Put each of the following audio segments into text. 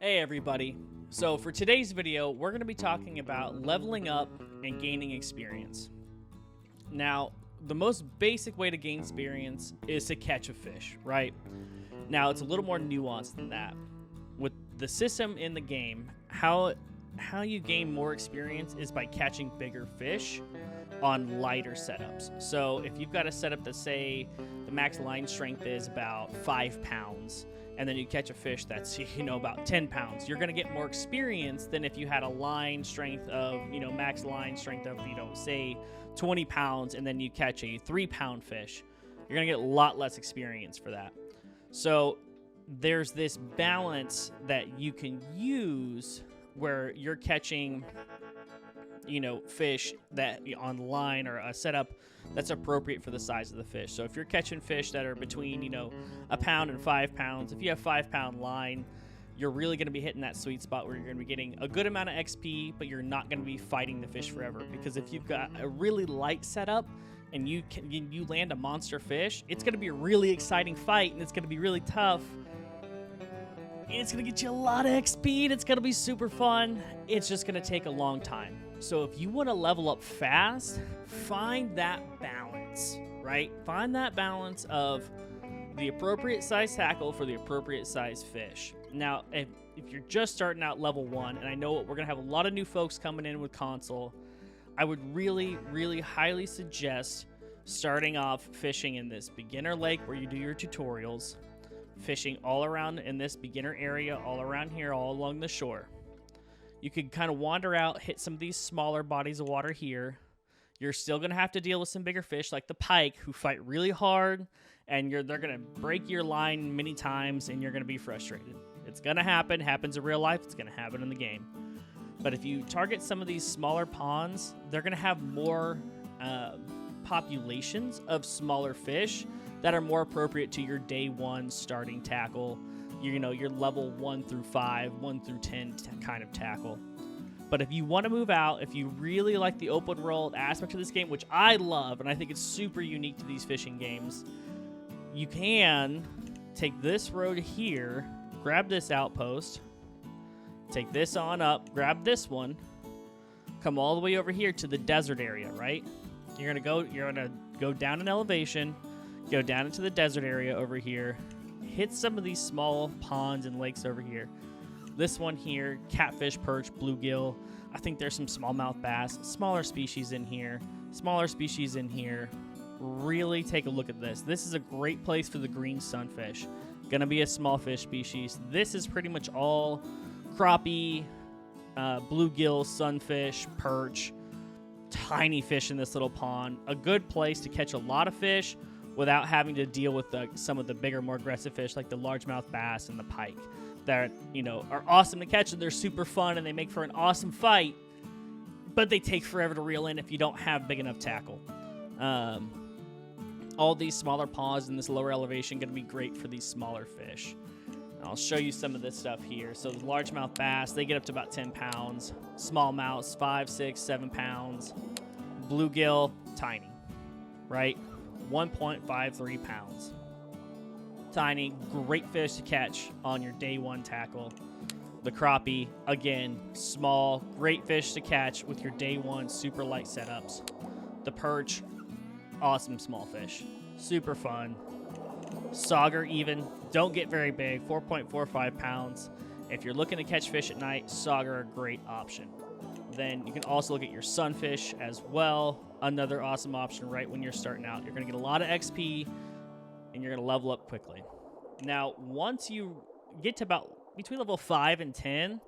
Hey everybody. So for today's video, we're going to be talking about leveling up and gaining experience. Now, the most basic way to gain experience is to catch a fish, right? Now, it's a little more nuanced than that. With the system in the game, how you gain more experience is by catching bigger fish on lighter setups. So if you've got a setup that, say, the max line strength is about 5 pounds, and then you catch a fish that's, about 10 pounds, you're going to get more experience than if you had a line strength of, max line strength of, say 20 pounds, and then you catch a 3-pound fish. You're going to get a lot less experience for that. So there's this balance that you can use where you're catching, fish that on line or a setup that's appropriate for the size of the fish. So if you're catching fish that are between, a pound and 5 pounds, if you have 5-pound line, you're really going to be hitting that sweet spot where you're going to be getting a good amount of XP, but you're not going to be fighting the fish forever. Because if you've got a really light setup and you land a monster fish, it's going to be a really exciting fight and it's going to be really tough. And it's going to get you a lot of XP and it's going to be super fun. It's just going to take a long time. So if you want to level up fast, find that balance, right? Find that balance of the appropriate size tackle for the appropriate size fish. Now, if you're just starting out level 1, and I know we're going to have a lot of new folks coming in with console, I would really, really highly suggest starting off fishing in this beginner lake where you do your tutorials, fishing all around in this beginner area, all around here, all along the shore. You could kind of wander out, hit some of these smaller bodies of water here. You're still going to have to deal with some bigger fish like the pike who fight really hard, and they're going to break your line many times, and you're going to be frustrated. It's going to happen. Happens in real life. It's going to happen in the game. But if you target some of these smaller ponds, they're going to have more populations of smaller fish that are more appropriate to your day 1 starting tackle. Your level 1 through 5, 1 through 10 kind of tackle. But if you want to move out, if you really like the open world aspect of this game, which I love, and I think it's super unique to these fishing games, you can take this road here, grab this outpost, take this on up, grab this one, come all the way over here to the desert area, right? You're gonna go down in elevation, go down into the desert area over here, hit some of these small ponds and lakes over here. This one here, catfish, perch, bluegill. I think there's some smallmouth bass, smaller species in here, smaller species in here. Really take a look at this. This is a great place for the green sunfish. Gonna be a small fish species. This is pretty much all crappie, bluegill, sunfish, perch, tiny fish in this little pond. A good place to catch a lot of fish without having to deal with some of the bigger, more aggressive fish like the largemouth bass and the pike that, are awesome to catch and they're super fun and they make for an awesome fight, but they take forever to reel in if you don't have big enough tackle. All these smaller ponds in this lower elevation going to be great for these smaller fish. I'll show you some of this stuff here. So the largemouth bass, they get up to about 10 pounds. Smallmouths, 5, 6, 7 pounds. Bluegill, tiny, right? 1.53 pounds. Tiny, great fish to catch on your day 1 tackle. The crappie, again, small, great fish to catch with your day 1 super light setups. The perch, awesome small fish, super fun. Sauger even, don't get very big, 4.45 pounds. If you're looking to catch fish at night, sauger are a great option. Then you can also look at your sunfish as well. Another awesome option right when you're starting out. You're going to get a lot of XP and you're going to level up quickly. Now, once you get to about between level 5 and 10,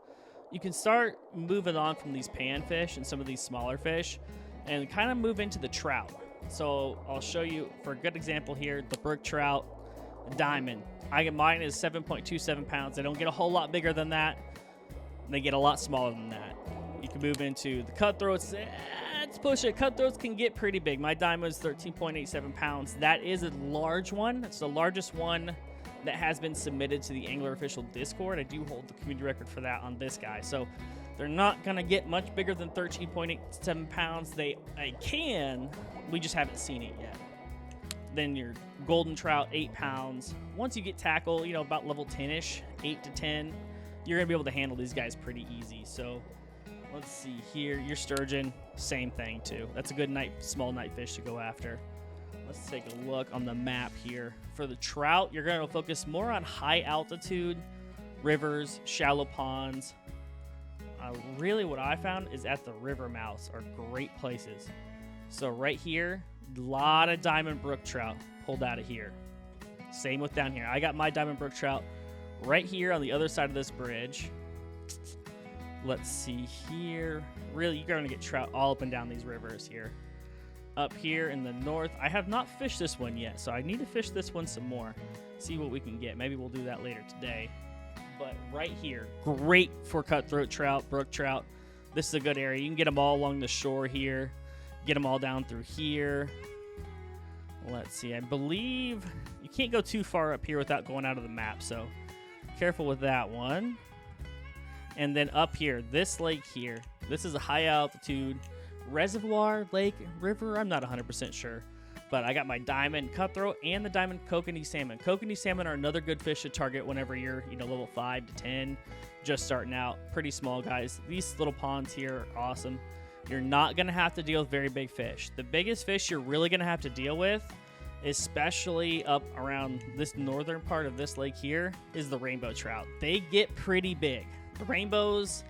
you can start moving on from these panfish and some of these smaller fish and kind of move into the trout. So I'll show you, for a good example here, the brook trout, diamond. I get mine is 7.27 pounds. They don't get a whole lot bigger than that. They get a lot smaller than that. You can move into the cutthroats. Let's push it. Cutthroats can get pretty big. My diamond is 13.87 pounds. That is a large one. It's the largest one that has been submitted to the Angler Official Discord. I do hold the community record for that on this guy. So they're not going to get much bigger than 13.87 pounds. They can. We just haven't seen it yet. Then your golden trout, 8 pounds. Once you get tackle, about level 10-ish, 8 to 10, you're gonna be able to handle these guys pretty easy. So let's see here. Your sturgeon, same thing too. That's a good small night fish to go after. Let's take a look on the map here. For the trout, you're gonna focus more on high altitude, rivers, shallow ponds. Really what I found is at the river mouths are great places. So right here, a lot of Diamond Brook trout pulled out of here. Same with down here. I got my Diamond Brook trout right here on the other side of this bridge. Let's see here. Really, you're going to get trout all up and down these rivers here. Up here in the north, I have not fished this one yet, so I need to fish this one some more. See what we can get. Maybe we'll do that later today. But right here, great for cutthroat trout, brook trout. This is a good area. You can get them all along the shore here. Get them all down through here. Let's see. I believe you can't go too far up here without going out of the map, so careful with that one. And then up here, this lake here, this is a high altitude reservoir, lake, river. I'm not 100% sure. But I got my diamond cutthroat and the diamond kokanee salmon. Kokanee salmon are another good fish to target whenever you're, level 5 to 10, just starting out. Pretty small guys. These little ponds here are awesome. You're not going to have to deal with very big fish. The biggest fish you're really going to have to deal with, especially up around this northern part of this lake here, is the rainbow trout. They get pretty big. The rainbows,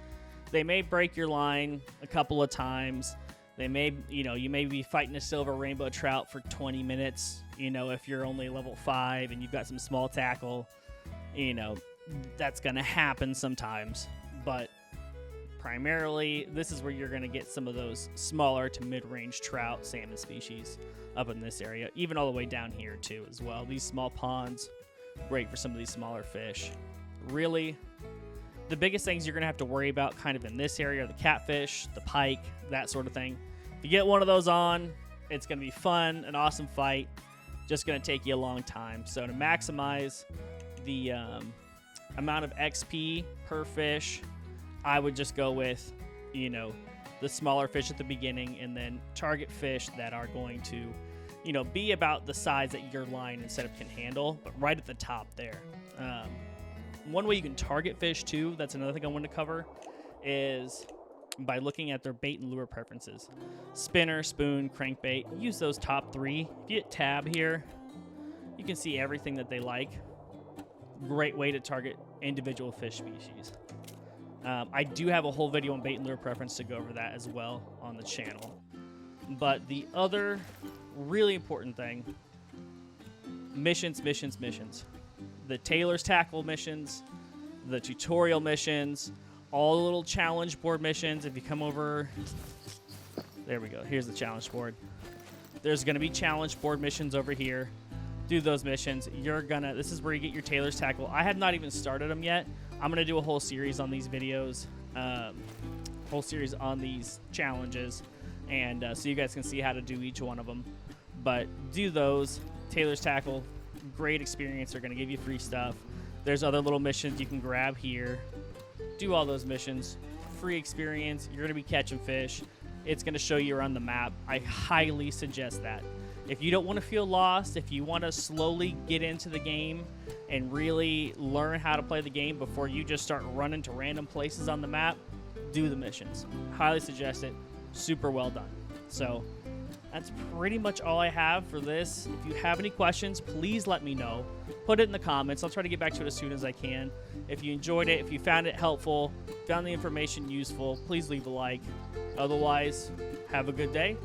they may break your line a couple of times. They may, you may be fighting a silver rainbow trout for 20 minutes, if you're only level 5 and you've got some small tackle, that's going to happen sometimes. But primarily, this is where you're going to get some of those smaller to mid-range trout, salmon species up in this area, even all the way down here too as well. These small ponds, great for some of these smaller fish. Really, the biggest things you're going to have to worry about kind of in this area are the catfish, the pike, that sort of thing. If you get one of those on, it's going to be fun, an awesome fight. Just going to take you a long time. So to maximize the amount of XP per fish, I would just go with, the smaller fish at the beginning and then target fish that are going to, be about the size that your line and setup can handle, but right at the top there. One way you can target fish too, that's another thing I wanted to cover, is by looking at their bait and lure preferences. Spinner, spoon, crankbait, use those top 3. If you hit tab here, you can see everything that they like. Great way to target individual fish species. I do have a whole video on bait and lure preference to go over that as well on the channel. But the other really important thing, missions. The Taylor's Tackle missions, the tutorial missions, all the little challenge board missions. If you come over, there we go. Here's the challenge board. There's going to be challenge board missions over here. Do those missions. This is where you get your Taylor's Tackle. I have not even started them yet. I'm going to do a whole series on these videos, whole series on these challenges, and so you guys can see how to do each one of them. But do those. Taylor's Tackle, great experience. They're going to give you free stuff. There's other little missions you can grab here. Do all those missions. Free experience. You're going to be catching fish. It's going to show you around the map. I highly suggest that. If you don't want to feel lost, if you want to slowly get into the game and really learn how to play the game before you just start running to random places on the map, do the missions. Highly suggest it. Super well done. So that's pretty much all I have for this. If you have any questions, please let me know. Put it in the comments. I'll try to get back to it as soon as I can. If you enjoyed it, if you found it helpful, found the information useful, please leave a like. Otherwise, have a good day,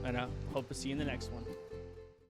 and I hope to see you in the next one.